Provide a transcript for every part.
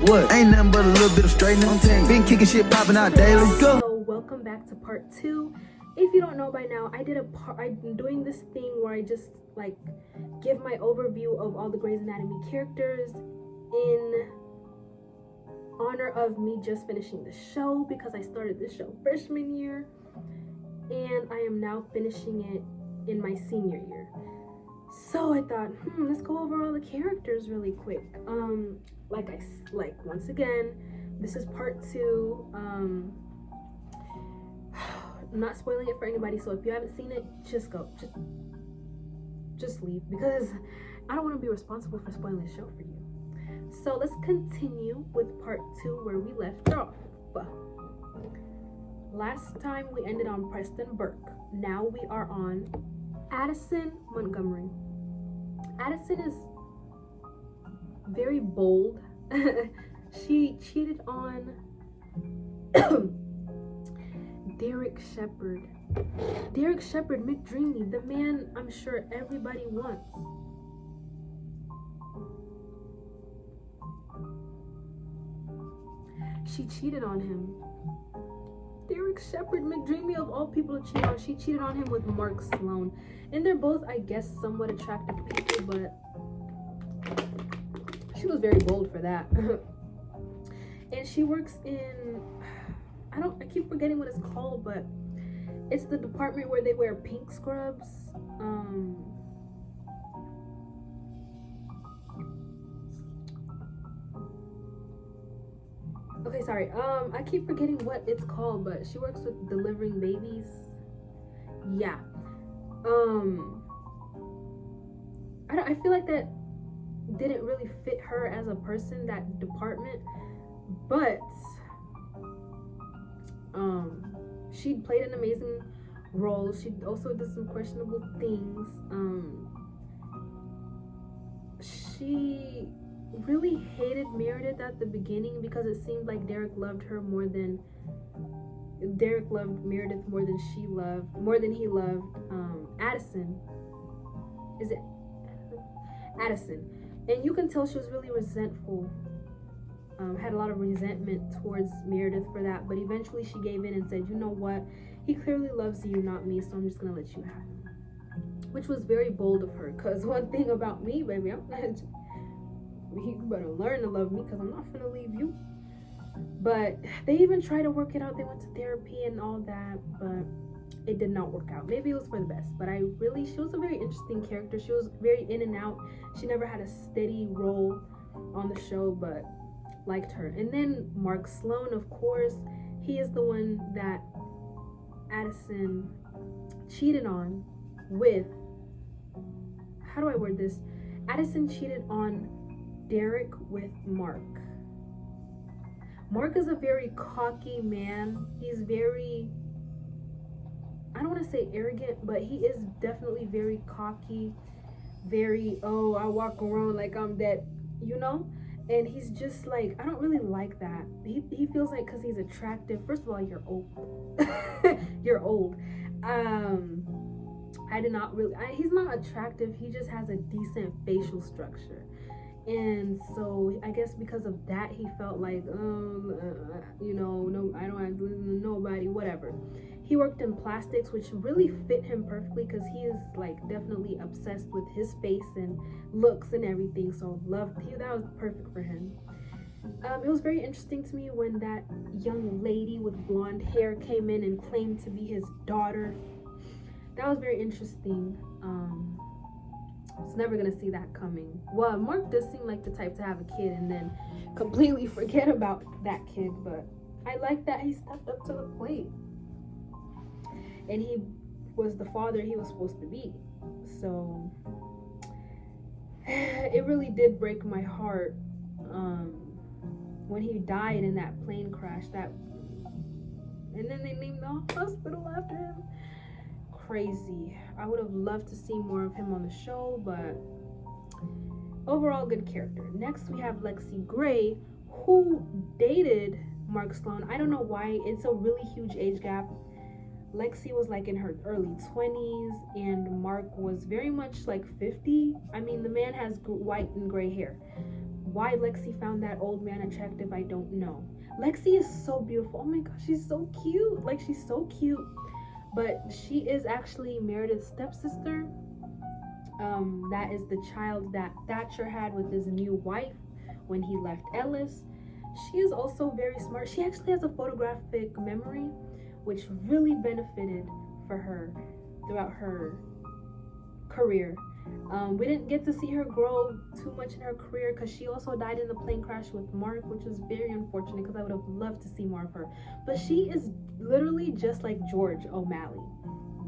What? Ain't nothing but a little bit of straightening. Been kicking shit popping out daily. Go. So welcome back to part 2. If you don't know by now, I'm doing this thing where I just like give my overview of all the Grey's Anatomy characters in honor of me just finishing the show, because I started this show freshman year and I am now finishing it in my senior year. So I thought, let's go over all the characters really quick. Once again, this is part 2. I'm not spoiling it for anybody, so if you haven't seen it, just go. Just leave, because I don't want to be responsible for spoiling the show for you. So let's continue with part 2 where we left off. Last time we ended on Preston Burke. Now we are on Addison Montgomery. Addison is very bold. She cheated on Derek Shepard. Derek Shepard, McDreamy, the man I'm sure everybody wants. She cheated on him. Derek Shepard, McDreamy, of all people to cheat on, she cheated on him with Mark Sloan. And they're both, I guess, somewhat attractive people, but she was very bold for that. And she works in, I keep forgetting what it's called, but it's the department where they wear pink scrubs. Okay, sorry. I keep forgetting what it's called, but she works with delivering babies. Yeah. I feel like that didn't really fit her as a person, that department, but she played an amazing role. She also did some questionable things. She really hated Meredith at the beginning because it seemed like Derek loved Meredith more than he loved Addison. Is it Addison? And you can tell she was really resentful. Had a lot of resentment towards Meredith for that, but eventually she gave in and said, you know what, he clearly loves you, not me, so I'm just gonna let you have him. Which was very bold of her, because one thing about me, baby, you better learn to love me, because I'm not gonna leave you. But they even tried to work it out. They went to therapy and all that, but it did not work out. Maybe it was for the best, but she was a very interesting character. She was very in and out. She never had a steady role on the show, but liked her. And then Mark Sloan, of course, he is the one that Addison cheated on with, how do I word this? Addison cheated on Derek with Mark. Mark is a very cocky man. He's very, I don't want to say arrogant, but he is definitely very cocky, very, I walk around like I'm that, and he's just like, I don't really like that. He feels like, because he's attractive, first of all, you're old. You're old. He's not attractive, he just has a decent facial structure. And so I guess because of that, he felt like, no, I don't have to listen to nobody, whatever. He worked in plastics, which really fit him perfectly, because he is like definitely obsessed with his face and looks and everything. So that was perfect for him. It was very interesting to me when that young lady with blonde hair came in and claimed to be his daughter. That was very interesting. I was never gonna see that coming. Well, Mark does seem like the type to have a kid and then completely forget about that kid, but I like that he stepped up to the plate. And he was the father he was supposed to be. So it really did break my heart when he died in that plane crash. And then they named the hospital after him. Crazy. I would have loved to see more of him on the show, but overall good character. Next we have Lexi Gray, who dated Mark Sloan. I don't know why. It's a really huge age gap. Lexi was like in her early 20s and Mark was very much like 50. I mean, the man has white and gray hair, Why Lexi found that old man attractive, I don't know. Lexi is so beautiful. Oh my gosh, she's so cute. Like, she's so cute. But she is actually Meredith's stepsister. That is the child that Thatcher had with his new wife when he left Ellis. She is also very smart. She actually has a photographic memory, which really benefited for her throughout her career. We didn't get to see her grow too much in her career because she also died in a plane crash with Mark, which is very unfortunate because I would have loved to see more of her. But she is literally just like George O'Malley,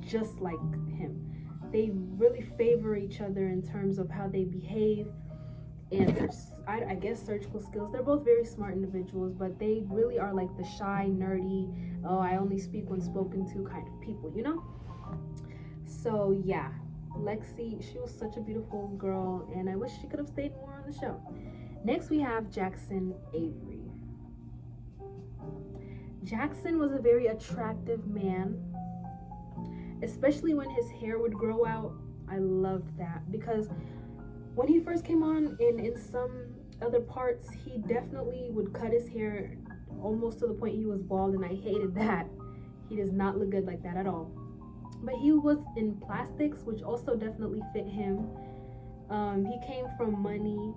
just like him. They really favor each other in terms of how they behave and their, I guess, surgical skills. They're both very smart individuals, but they really are like the shy, nerdy, oh, I only speak when spoken to kind of people, you know? So yeah, Lexi, she was such a beautiful girl, and I wish she could have stayed more on the show. Next we have Jackson Avery. Jackson was a very attractive man, especially when his hair would grow out. I loved that because when he first came on in some other parts, he definitely would cut his hair almost to the point he was bald, and I hated that. He does not look good like that at all. But he was in plastics, which also definitely fit him. He came from money.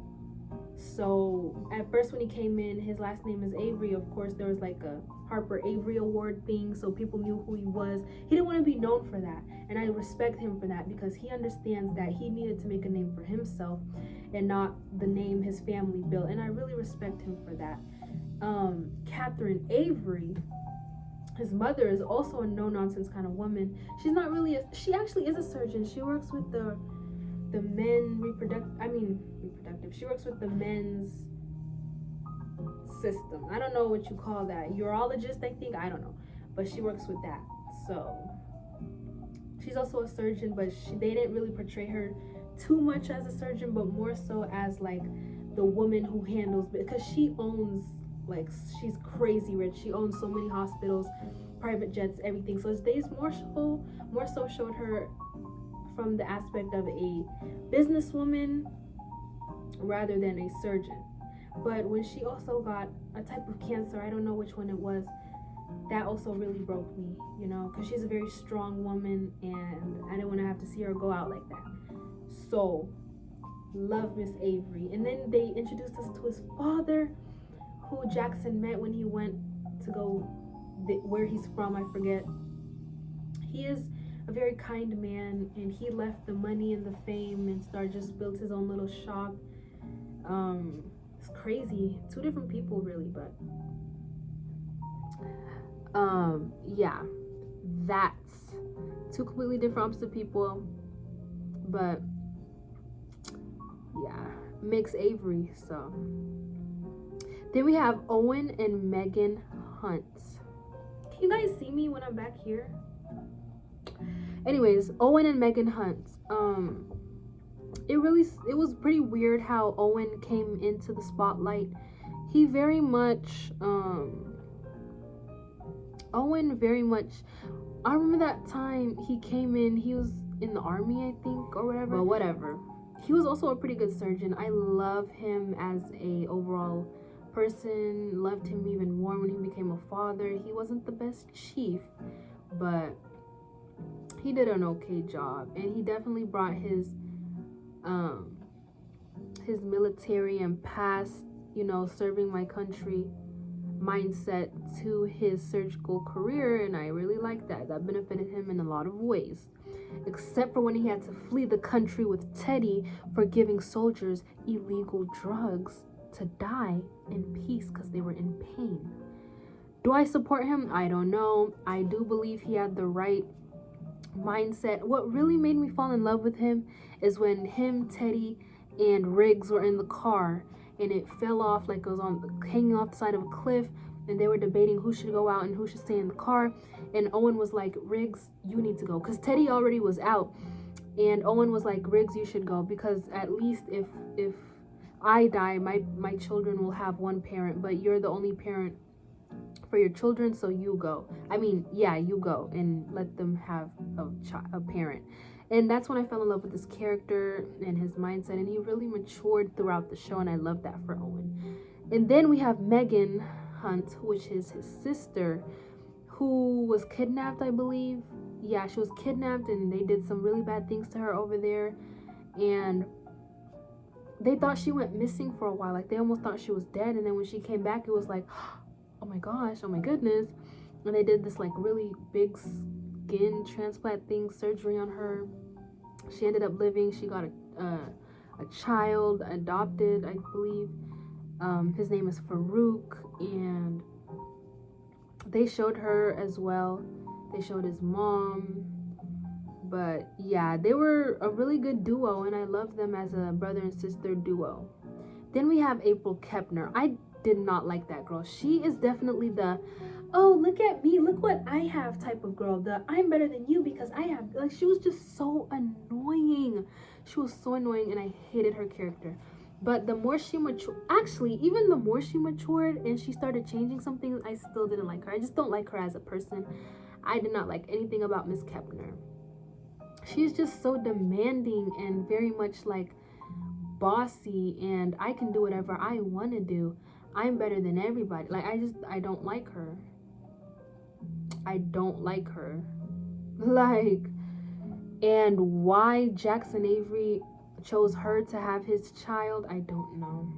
So at first when he came in, his last name is Avery. Of course, there was like a Harper Avery Award thing, so people knew who he was. He didn't want to be known for that, and I respect him for that because he understands that he needed to make a name for himself and not the name his family built, and I really respect him for that. Catherine Avery, his mother, is also a no-nonsense kind of woman. She's not really she actually is a surgeon. She works with the men reproductive. She works with the men's system. I don't know what you call that. Urologist, I think. I don't know. But she works with that. So she's also a surgeon, but they didn't really portray her too much as a surgeon, but more so as like the woman who handles, because she owns, like, she's crazy rich. She owns so many hospitals, private jets, everything. So they more so showed her from the aspect of a businesswoman rather than a surgeon. But when she also got a type of cancer, I don't know which one it was, that also really broke me, you know, because she's a very strong woman and I didn't want to have to see her go out like that. So love Miss Avery. And then they introduced us to his father, who Jackson met when he went to go where he's from, I forget. He is a very kind man, and he left the money and the fame and just built his own little shop. It's crazy. Two different people really, but yeah, that's two completely different opposite people, but yeah, makes Avery. So then we have Owen and Megan Hunt. Can you guys see me when I'm back here? Anyways, Owen and Megan Hunt. It was pretty weird how Owen came into the spotlight. He very much Owen very much, I remember that time he came in, he was in the army, I think, or whatever. But whatever. He was also a pretty good surgeon. I love him as a overall person. Loved him even more when he became a father. He wasn't the best chief, but he did an okay job, and he definitely brought his military and past, you know, serving my country mindset to his surgical career, and I really like that. That benefited him in a lot of ways, except for when he had to flee the country with Teddy for giving soldiers illegal drugs to die in peace because they were in pain. Do I support him? I don't know. I do believe he had the right mindset. What really made me fall in love with him is when him, Teddy, and Riggs were in the car and it fell off, like it was hanging off the side of a cliff, and they were debating who should go out and who should stay in the car, and Owen was like, Riggs, you need to go, because Teddy already was out, and Owen was like, Riggs, you should go, because at least if I die, my children will have one parent, but you're the only parent for your children, so you go. I mean, yeah, you go and let them have a parent. And that's when I fell in love with this character and his mindset, and he really matured throughout the show, and I love that for Owen. And then we have Megan Hunt, which is his sister, who was kidnapped, I believe. Yeah, she was kidnapped, and they did some really bad things to her over there, and they thought she went missing for a while. Like, they almost thought she was dead, and then when she came back, it was like, oh my gosh, oh my goodness. And they did this like really big skin transplant thing, surgery on her. She ended up living. She got a child adopted, I believe. His name is Farouk, and they showed her as well. They showed his mom. But yeah, they were a really good duo, and I love them as a brother and sister duo. Then we have April Kepner. I did not like that girl. She is definitely the, oh, look at me, look what I have type of girl. The I'm better than you because I have, like, she was just so annoying. She was so annoying, and I hated her character. But the more she matured, actually, even the more she matured and she started changing some things, I still didn't like her. I just don't like her as a person. I did not like anything about Miss Kepner. She's just so demanding and very much like bossy, and I can do whatever I want to do. I'm better than everybody. Like, I don't like her. I don't like her. Like, and why Jackson Avery chose her to have his child, I don't know.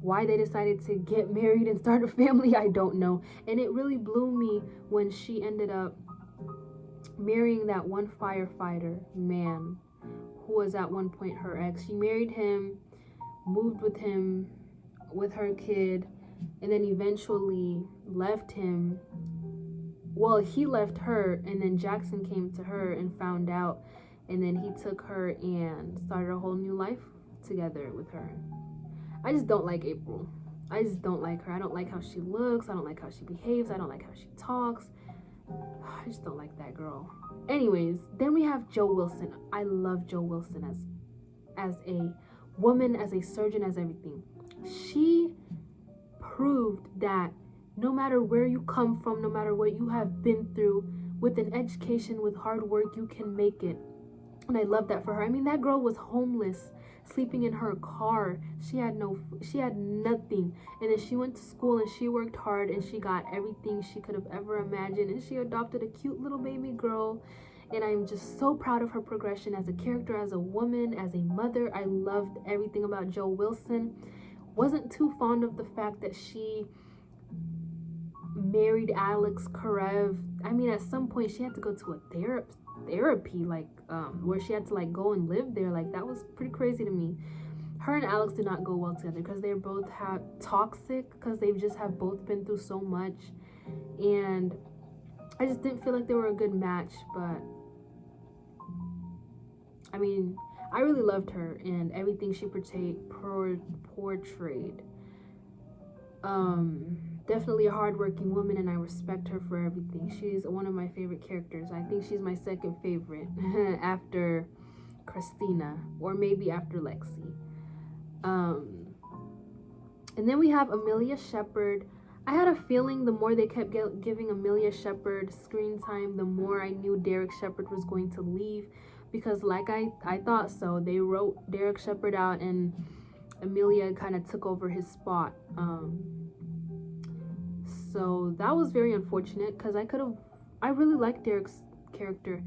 Why they decided to get married and start a family, I don't know. And it really blew me when she ended up marrying that one firefighter man who was at one point her ex. She married him, moved with him, with her kid, and then eventually left him. Well, he left her, and then Jackson came to her and found out, and then he took her and started a whole new life together with her. I just don't like April. I just don't like her. I don't like how she looks. I don't like how she behaves. I don't like how she talks. I just don't like that girl. Anyways, then we have Jo Wilson. I love Jo Wilson as a woman, as a surgeon, as everything. She proved that no matter where you come from, no matter what you have been through, with an education, with hard work, you can make it. And I love that for her. I mean, that girl was homeless, sleeping in her car. She had nothing. And then she went to school and she worked hard and she got everything she could have ever imagined. And she adopted a cute little baby girl. And I'm just so proud of her progression as a character, as a woman, as a mother. I loved everything about Jo Wilson. Wasn't too fond of the fact that she married Alex Karev. I mean, at some point she had to go to a therapy, like where she had to like go and live there. Like, that was pretty crazy to me. Her and Alex did not go well together because they're both toxic, because they just have both been through so much, and I just didn't feel like they were a good match. But I mean, I really loved her and everything she portrayed. Definitely a hardworking woman, and I respect her for everything. She's one of my favorite characters. I think she's my second favorite after Christina, or maybe after Lexi. And then we have Amelia Shepard. I had a feeling the more they kept giving Amelia Shepard screen time, the more I knew Derek Shepard was going to leave, because like I thought so. They wrote Derek Shepard out and Amelia kind of took over his spot. So that was very unfortunate, because I really liked Derek's character,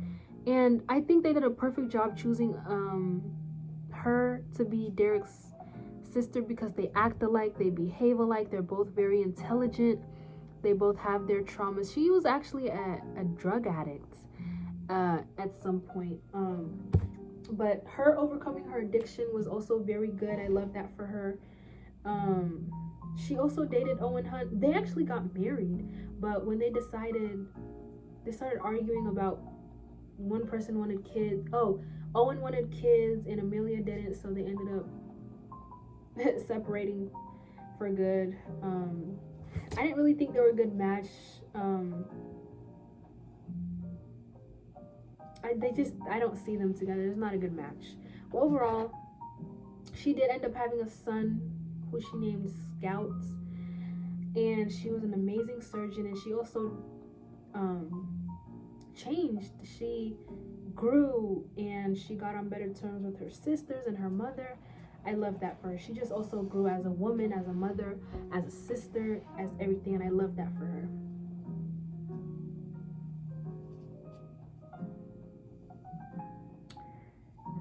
and I think they did a perfect job choosing her to be Derek's sister, because they act alike, they behave alike, they're both very intelligent, they both have their traumas. She was actually a drug addict at some point, but her overcoming her addiction was also very good. I love that for her. She also dated Owen Hunt. They actually got married, but when they started arguing about, one person wanted kids. Oh, Owen wanted kids and Amelia didn't, so they ended up separating for good. I didn't really think they were a good match. I don't see them together. It's not a good match. But overall, she did end up having a son who she named Scout, and she was an amazing surgeon, and she also changed. She grew and she got on better terms with her sisters and her mother. I love that for her. She just also grew as a woman, as a mother, as a sister, as everything, and I love that for her.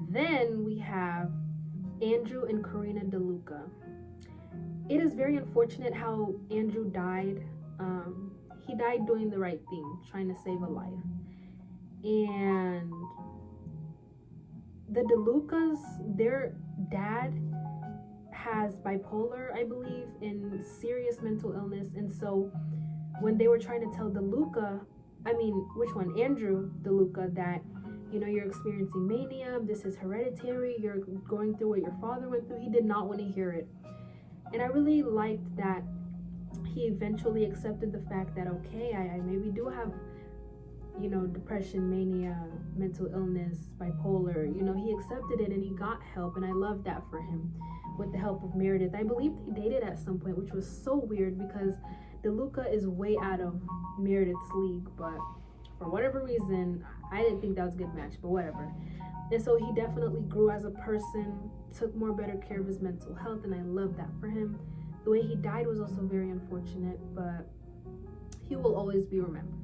Then we have Andrew and Karina DeLuca. It is very unfortunate how Andrew died. He died doing the right thing, trying to save a life. And the DeLucas, their dad has bipolar, I believe, and serious mental illness. And so when they were trying to tell Andrew DeLuca, that, you know, you're experiencing mania, this is hereditary, you're going through what your father went through, he did not want to hear it. And I really liked that he eventually accepted the fact that, okay, I maybe do have, you know, depression, mania, mental illness, bipolar. You know, he accepted it and he got help, and I love that for him, with the help of Meredith. I believe they dated at some point, which was so weird because DeLuca is way out of Meredith's league, but for whatever reason, I didn't think that was a good match, but whatever. And so he definitely grew as a person, took more better care of his mental health, and I love that for him. The way he died was also very unfortunate, but he will always be remembered.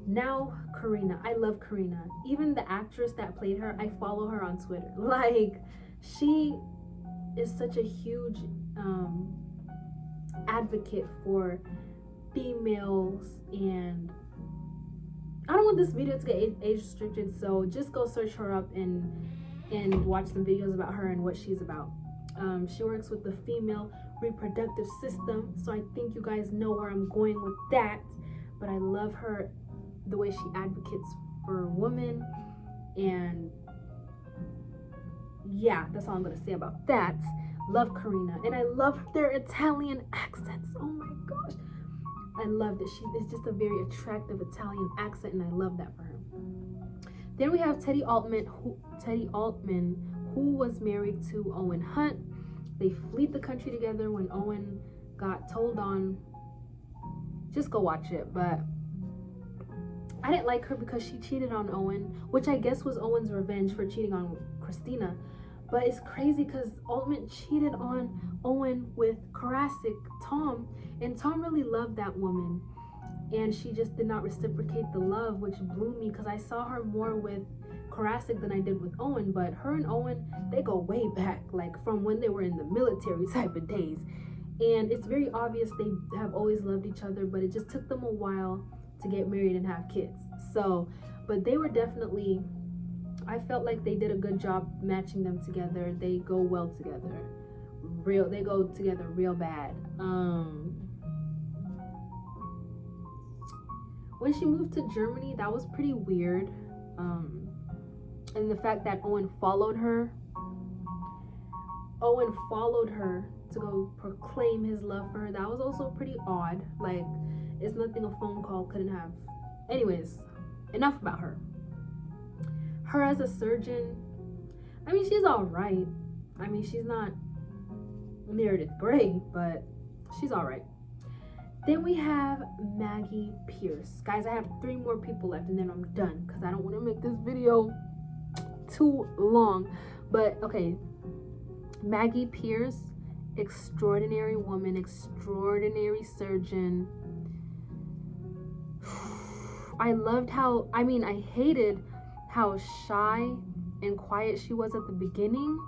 Now, Karina. I love Karina. Even the actress that played her, I follow her on Twitter. Like, she is such a huge advocate for females, and I don't want this video to get age restricted, so just go search her up and watch some videos about her and what she's about. She works with the female reproductive system, so I think you guys know where I'm going with that. But I love her, the way she advocates for women, and yeah, that's all I'm gonna say about that. Love Karina, and I love their Italian accents. Oh my gosh, I love that. She is just a very attractive Italian accent, and I love that for her. Then we have Teddy Altman, who was married to Owen Hunt. They fled the country together when Owen got told on. Just go watch it. But I didn't like her because she cheated on Owen, which I guess was Owen's revenge for cheating on Christina. But it's crazy because Altman cheated on Owen with Karasik, Tom, and Tom really loved that woman, and she just did not reciprocate the love, which blew me because I saw her more with Karasik than I did with Owen. But her and Owen, they go way back, like from when they were in the military type of days, and it's very obvious they have always loved each other, but it just took them a while to get married and have kids. So, but they were definitely, I felt like they did a good job matching them together. They go well together. They go together real bad. When she moved to Germany, that was pretty weird. And the fact that Owen followed her to go proclaim his love for her, that was also pretty odd. Like, it's nothing a phone call couldn't have. Anyways, enough about her. Her as a surgeon, I mean, she's all right. I mean, she's not Meredith Grey, but she's all right. Then we have Maggie Pierce. Guys, I have 3 more people left and then I'm done because I don't want to make this video too long. But okay, Maggie Pierce, extraordinary woman, extraordinary surgeon. I loved how, I hated how shy and quiet she was at the beginning.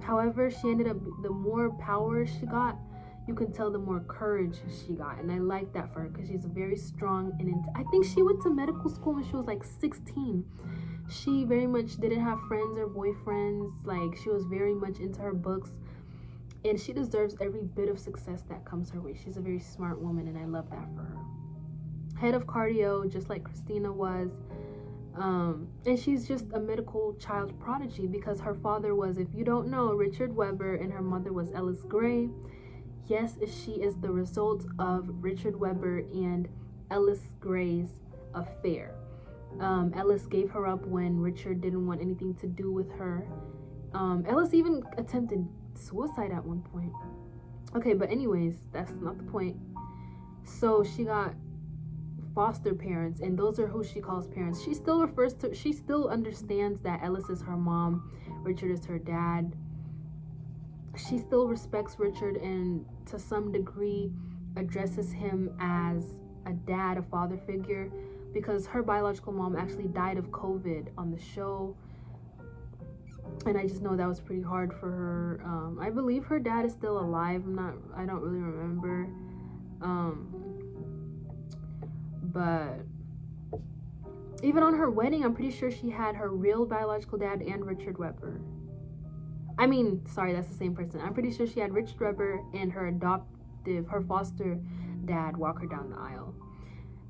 However, she ended up, the more power she got, you can tell the more courage she got, and I like that for her because she's very strong. And I think she went to medical school when she was like 16. She very much didn't have friends or boyfriends. Like, she was very much into her books, and she deserves every bit of success that comes her way. She's a very smart woman, and I love that for her. Head of cardio, just like Christina was. And she's just a medical child prodigy because her father was, if you don't know, Richard Webber, and her mother was Ellis Gray. Yes, she is the result of Richard Webber and Ellis Gray's affair. Ellis gave her up when Richard didn't want anything to do with her. Ellis even attempted suicide at one point. Okay, but anyways, that's not the point. So she got foster parents, and those are who she calls parents. She still understands that Ellis is her mom, Richard is her dad. She still respects Richard and to some degree addresses him as a dad, a father figure, because her biological mom actually died of COVID on the show. And I just know that was pretty hard for her. I believe her dad is still alive. I don't really remember. But even on her wedding, I'm pretty sure she had her real biological dad and Richard Webber. That's the same person. I'm pretty sure she had Richard Webber and her foster dad walk her down the aisle.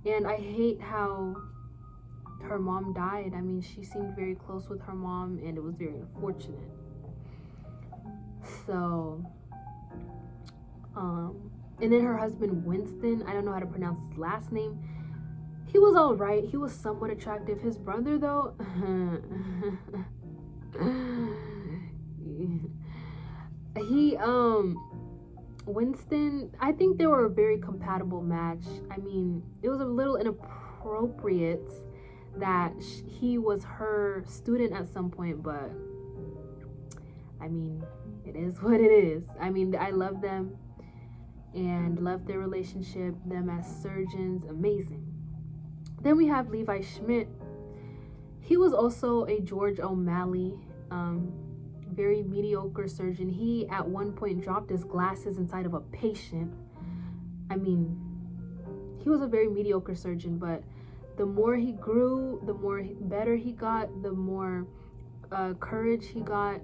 And I hate how her mom died. She seemed very close with her mom, and it was very unfortunate. So, and then her husband, Winston, I don't know how to pronounce his last name. He was all right. He was somewhat attractive. His brother, though, Winston, I think they were a very compatible match. It was a little inappropriate that he was her student at some point, but it is what it is. I love them and love their relationship, them as surgeons, amazing. Then we have Levi Schmidt. He was also a George O'Malley, very mediocre surgeon. He at one point dropped his glasses inside of a patient. He was a very mediocre surgeon, but the more he grew, the more better he got, the more courage he got.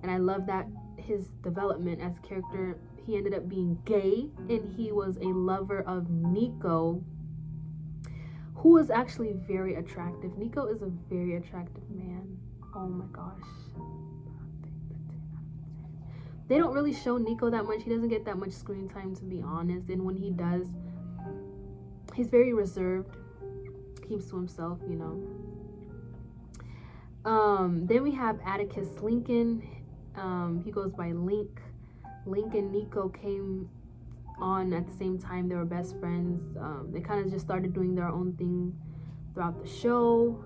And I love that his development as a character. He ended up being gay, and he was a lover of Nico, who was actually very attractive. Nico is a very attractive man. Oh my gosh. They don't really show Nico that much. He doesn't get that much screen time, to be honest. And when he does, he's very reserved. Keeps to himself, Then we have Atticus Lincoln. He goes by Link. Link and Nico came on at the same time. They were best friends. They kind of just started doing their own thing throughout the show.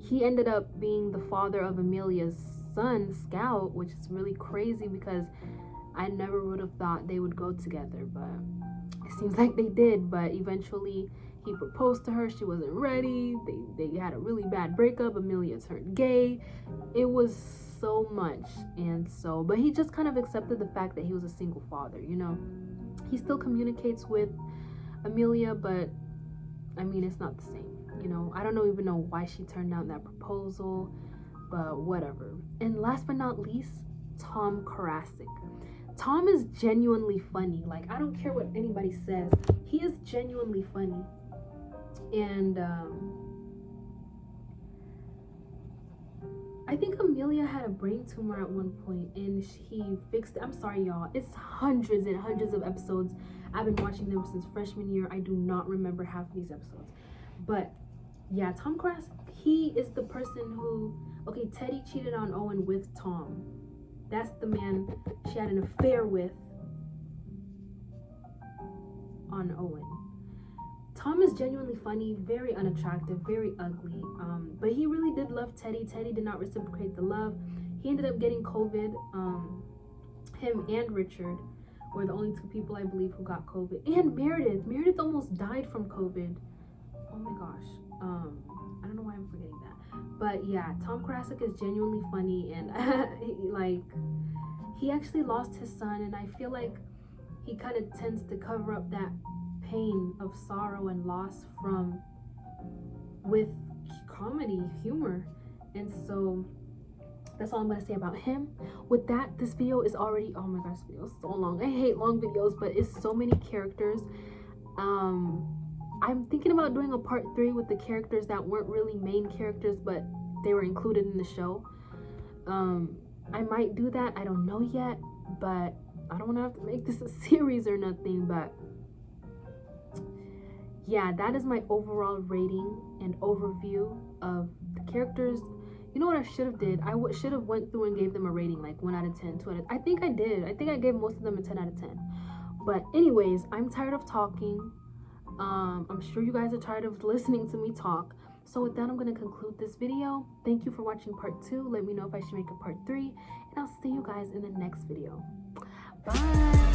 He ended up being the father of Amelia's son, Scout, which is really crazy because I never would have thought they would go together, but it seems like they did. But eventually he proposed to her. She wasn't ready. They had a really bad breakup. Amelia turned gay. It was so much. But he just kind of accepted the fact that he was a single father, He still communicates with Amelia, but it's not the same, I don't even know why she turned down that proposal, but whatever. And last but not least, Tom Karasik. Tom is genuinely funny. Like, I don't care what anybody says. He is genuinely funny. And I think Amelia had a brain tumor at one point, and he fixed it. I'm sorry, y'all. It's hundreds and hundreds of episodes. I've been watching them since freshman year. I do not remember half of these episodes. But yeah, Tom Karasik, he is the person who, okay, Teddy cheated on Owen with Tom. That's the man she had an affair with on Owen. Tom is genuinely funny, very unattractive, very ugly, but he really did love Teddy. Teddy did not reciprocate the love. He ended up getting COVID. Him and Richard were the only two people, I believe, who got COVID. And Meredith almost died from COVID. Oh my gosh. I don't know why I'm forgetting that. But yeah, Tom Karasik is genuinely funny, and he actually lost his son, and I feel like he kind of tends to cover up that pain of sorrow and loss with comedy, humor. And so that's all I'm gonna say about him. With that, this video is already, oh my gosh, this video is so long. I hate long videos, but it's so many characters. I'm thinking about doing a part 3 with the characters that weren't really main characters, but they were included in the show. I might do that, I don't know yet, but I don't want to have to make this a series or nothing. But yeah, that is my overall rating and overview of the characters. You know what I should have did? I should have went through and gave them a rating, like 1 out of 10, 2 out of, I think I did. I think I gave most of them a 10 out of 10. But anyways, I'm tired of talking. I'm sure you guys are tired of listening to me talk. So with that, I'm going to conclude this video. Thank you for watching part 2. Let me know if I should make a part 3. And I'll see you guys in the next video. Bye.